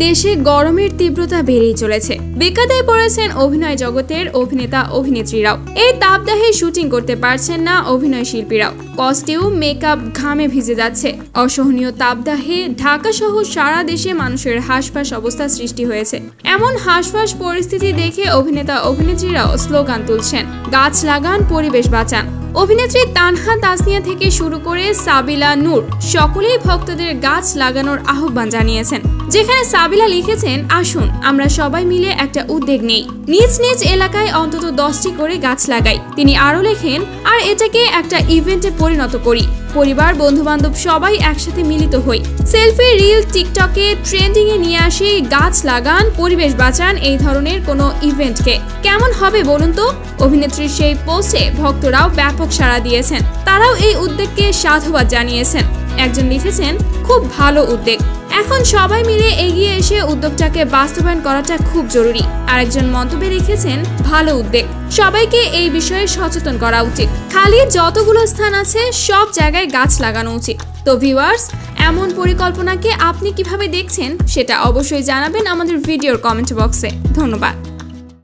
দেশে গরমের তীব্রতা বেড়েই চলেছে। বেকায়দায় পড়েছেন অভিনয় জগতের অভিনেতা অভিনেত্রীরাও। এই তাপদাহে শুটিং করতে পারছেন না অভিনয় শিল্পীরাও। কস্টিউম, মেকআপ ঘামে ভিজে যাচ্ছে। অসহনীয় তাপদাহে ঢাকা সহ সারা দেশে মানুষের হাঁসফাঁস অবস্থা সৃষ্টি হয়েছে। এমন হাঁসফাঁস পরিস্থিতি দেখে অভিনেতা অভিনেত্রীরাও স্লোগান তুলছেন, গাছ লাগান, পরিবেশ বাঁচান। অভিনেত্রী তানহা তাসনিয়া থেকে শুরু করে সাবিলা নূর সকলেই ভক্তদের গাছ লাগানোর আহ্বান জানিয়েছেন। যেখানে সাবিলা লিখেছেন, আসুন আমরা সবাই মিলে একটা উদ্যোগ নেই, নিজ নিজ এলাকায় অন্তত 10টি করে গাছ লাগাই। তিনি আরো লেখেন, আর এটাকে একটা ইভেন্টে পরিণত করি, পরিবার বন্ধুবান্ধব সবাই একসাথে মিলিত হই, সেলফি রিল টিকটকে ট্রেন্ডিং এ নিয়ে আসি গাছ লাগান, পরিবেশ বাঁচান এই ধরনের কোনো ইভেন্টকে। কেমন হবে বলুন তো? অভিনেত্রীর সেই পোস্টে ভক্তরাও ব্যাপক সাড়া দিয়েছেন। তারাও এই উদ্যোগকে সাধুবাদ জানিয়েছেন। একজন লিখেছেন, খুব ভালো উদ্যোগ, এখন সবাই মিলে এগিয়ে এসে উদ্যোগটাকে বাস্তবায়ন করাটা খুব জরুরি। আরেকজন মন্তব্যে লিখেছেন, ভালো উদ্যোগ, সবাইকে এই বিষয়ে সচেতন করা উচিত। খালি যতগুলো স্থান আছে সব জায়গায় গাছ লাগানো উচিত। তো ভিউয়ার্স, এমন পরিকল্পনাকে আপনি কিভাবে দেখছেন সেটা অবশ্যই জানাবেন আমাদের ভিডিওর কমেন্ট বক্সে। ধন্যবাদ।